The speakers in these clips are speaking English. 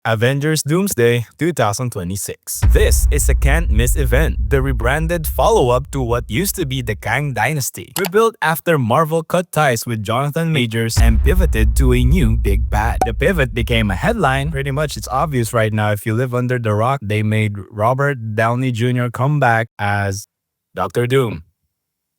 Avengers Doomsday 2026. This is a can't-miss event, the rebranded follow-up to what used to be the Kang Dynasty. Rebuilt after Marvel cut ties with Jonathan Majors and pivoted to a new big bad. The pivot became a headline. Pretty much it's obvious right now if you live under the rock, they made Robert Downey Jr. come back as Doctor Doom.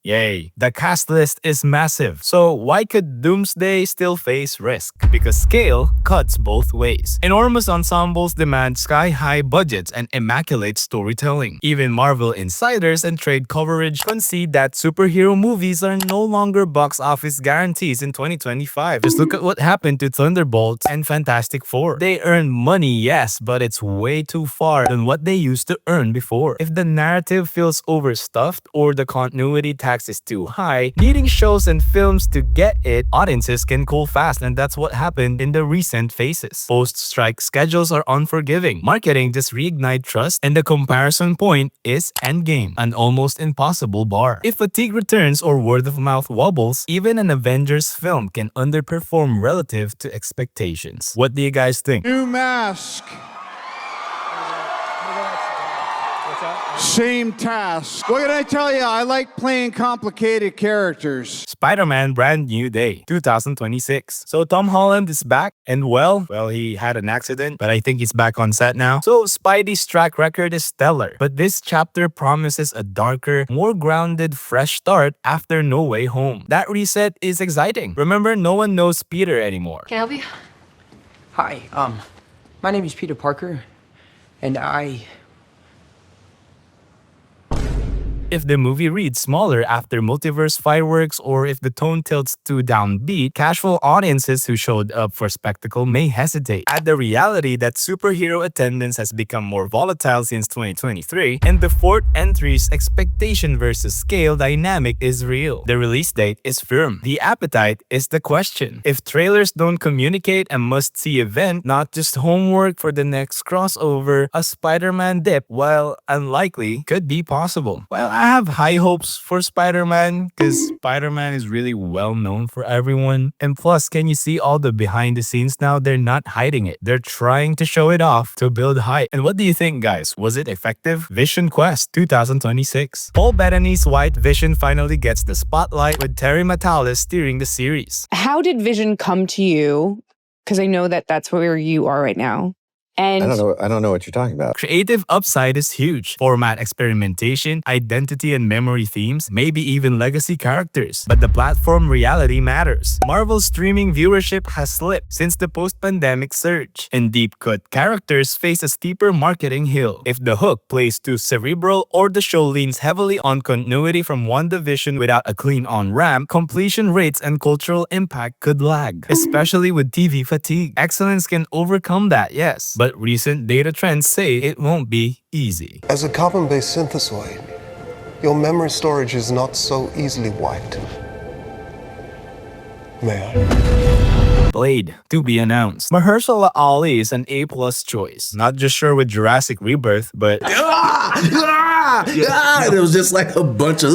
Yay. The cast list is massive. So why could Doomsday still face risk? Because scale cuts both ways. Enormous ensembles demand sky-high budgets and immaculate storytelling. Even Marvel insiders and trade coverage concede that superhero movies are no longer box office guarantees in 2025. Just look at what happened to Thunderbolts and Fantastic Four. They earn money, yes, but it's way too far than what they used to earn before. If the narrative feels overstuffed or the continuity is too high, needing shows and films to get it, audiences can cool fast, and that's what happened in the recent phases. Post-strike schedules are unforgiving, marketing just reignite trust, and the comparison point is Endgame, an almost impossible bar. If fatigue returns or word-of-mouth wobbles, even an Avengers film can underperform relative to expectations. What do you guys think? New mask. Same task. What can I tell you? I like playing complicated characters. Spider-Man Brand New Day 2026. So Tom Holland is back and well, he had an accident, but I think he's back on set now. So Spidey's track record is stellar, but this chapter promises a darker, more grounded, fresh start after No Way Home. That reset is exciting. Remember, no one knows Peter anymore. Can I help you? Hi, my name is Peter Parker, and If the movie reads smaller after multiverse fireworks or if the tone tilts too downbeat, casual audiences who showed up for spectacle may hesitate. Add the reality that superhero attendance has become more volatile since 2023, and the fourth entry's expectation versus scale dynamic is real. The release date is firm. The appetite is the question. If trailers don't communicate a must-see event, not just homework for the next crossover, a Spider-Man dip, while unlikely, could be possible. I have high hopes for Spider-Man because Spider-Man is really well known for everyone. And plus, can you see all the behind the scenes now? They're not hiding it. They're trying to show it off to build hype. And what do you think, guys? Was it effective? Vision Quest 2026. Paul Bettany's White Vision finally gets the spotlight with Terry Matalas steering the series. How did Vision come to you? Because I know that that's where you are right now. And I don't know what you're talking about. Creative upside is huge. Format experimentation, identity and memory themes, maybe even legacy characters. But the platform reality matters. Marvel's streaming viewership has slipped since the post-pandemic surge, and deep-cut characters face a steeper marketing hill. If the hook plays too cerebral or the show leans heavily on continuity from WandaVision without a clean on-ramp, completion rates and cultural impact could lag, especially with TV fatigue. Excellence can overcome that, yes. But recent data trends say it won't be easy. As a carbon-based synthesoid, your memory storage is not so easily wiped. May I? Blade, to be announced. Mahershala Ali is an A-plus choice. Not just sure with Jurassic Rebirth, but... It was just like a bunch of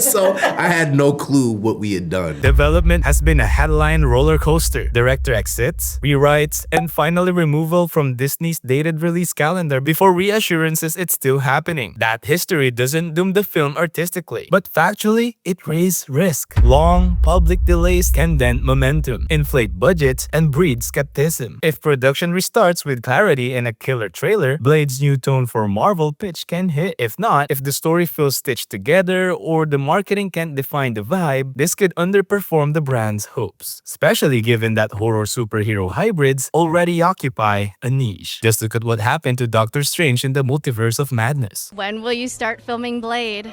so I had no clue what we had done. Development has been a headline roller coaster. Director exits, rewrites, and finally removal from Disney's dated release calendar before reassurances it's still happening. That history doesn't doom the film artistically, but factually, it raised risk. Long, public delays can dent momentum, inflate budgets, and breed skepticism. If production restarts with clarity and a killer trailer, Blade's new tone for Marvel pitch can hit. If not, if the story feels stitched together or the marketing can't define the vibe, this could underperform the brand's hopes, especially given that horror superhero hybrids already occupy a niche. Just look at what happened to Doctor Strange in the Multiverse of Madness. When will you start filming Blade?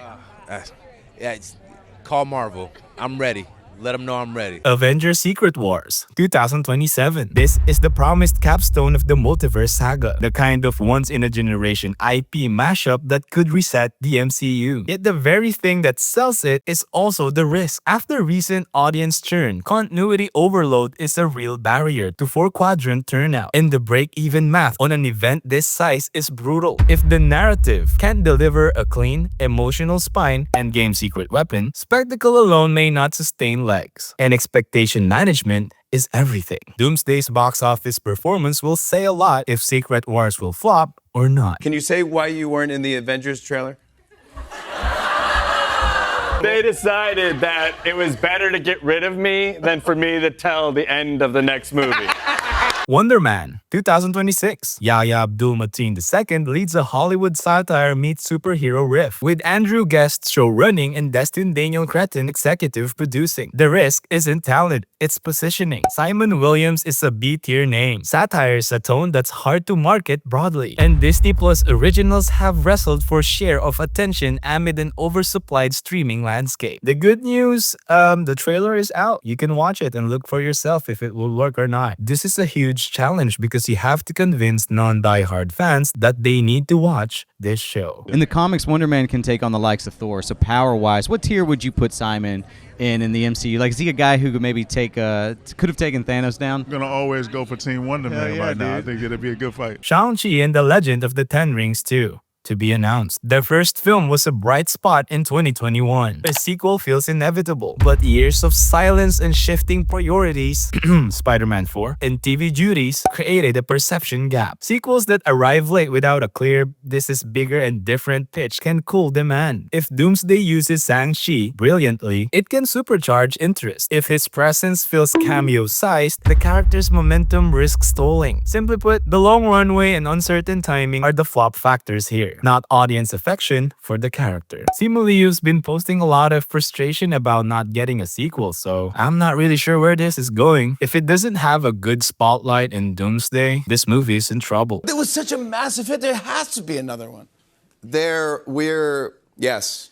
Call Marvel. I'm ready. Let them know I'm ready. Avengers Secret Wars 2027. This is the promised capstone of the multiverse saga, the kind of once-in-a-generation IP mashup that could reset the MCU. Yet the very thing that sells it is also the risk. After recent audience churn, continuity overload is a real barrier to four-quadrant turnout, and the break-even math on an event this size is brutal. If the narrative can't deliver a clean, emotional spine and game secret weapon, spectacle alone may not sustain legs. And expectation management is everything. Doomsday's box office performance will say a lot if Secret Wars will flop or not. Can you say why you weren't in the Avengers trailer? They decided that it was better to get rid of me than for me to tell the end of the next movie. Wonder Man 2026. Yahya Abdul-Mateen II leads a Hollywood satire meets superhero riff, with Andrew Guest showrunning and Destin Daniel Cretton executive producing. The risk isn't talent, it's positioning. Simon Williams is a B-tier name. Satire is a tone that's hard to market broadly, and Disney Plus originals have wrestled for share of attention amid an oversupplied streaming landscape. The good news, the trailer is out. You can watch it and look for yourself if it will work or not. This is a huge challenge because you have to convince non-diehard fans that they need to watch this show. In the comics, Wonder Man can take on the likes of Thor. So power-wise, what tier would you put Simon in the MCU? Like, is he a guy who could maybe could have taken Thanos down? I'm gonna always go for Team Wonder Man right now. I think it'll be a good fight. Shang-Chi and the Legend of the Ten Rings 2. To be announced. Their first film was a bright spot in 2021. A sequel feels inevitable, but years of silence and shifting priorities, Spider-Man 4, and TV duties created a perception gap. Sequels that arrive late without a clear, this is bigger and different pitch can cool demand. If Doomsday uses Shang-Chi brilliantly, it can supercharge interest. If his presence feels cameo-sized, the character's momentum risks stalling. Simply put, the long runway and uncertain timing are the flop factors here, not audience affection for the character. Simu Liu's been posting a lot of frustration about not getting a sequel, so I'm not really sure where this is going. If it doesn't have a good spotlight in Doomsday, this movie is in trouble. It was such a massive hit, there has to be another one. Yes.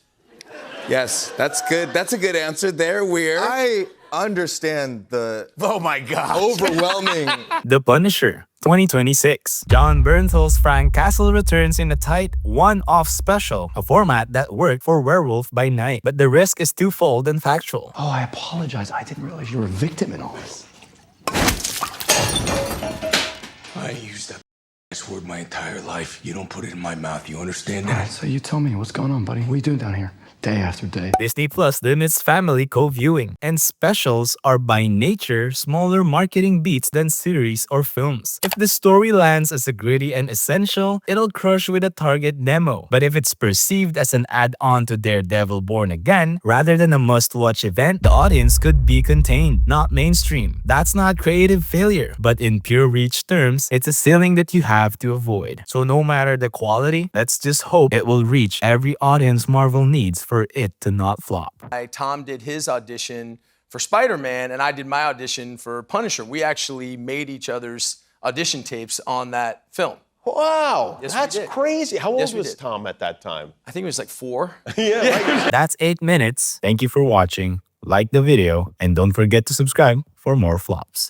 Yes, that's good. That's a good answer. I understand the Oh my God. overwhelming. The Punisher 2026. John Bernthal's Frank Castle returns in a tight one-off special, a format that worked for Werewolf by Night, but the risk is twofold and factual. Oh, I apologize. I didn't realize you were a victim in all this. I used that word my entire life. You don't put it in my mouth. You understand All that? right, so you tell me what's going on, buddy. What are you doing down here? Day after day. Disney Plus limits family co-viewing, and specials are by nature smaller marketing beats than series or films. If the story lands as a gritty and essential, it'll crush with a target demo. But if it's perceived as an add-on to Daredevil Born Again, rather than a must-watch event, the audience could be contained, not mainstream. That's not creative failure, but in pure reach terms, it's a ceiling that you have to avoid. So no matter the quality, let's just hope it will reach every audience Marvel needs for it to not flop. Tom did his audition for Spider-Man, and I did my audition for Punisher. We actually made each other's audition tapes on that film. Wow, Yes, that's we did. crazy. How old Yes, we was did. Tom at that time? I think it was like 4. Yeah. That's 8 minutes. Thank you for watching. Like the video and don't forget to subscribe for more flops.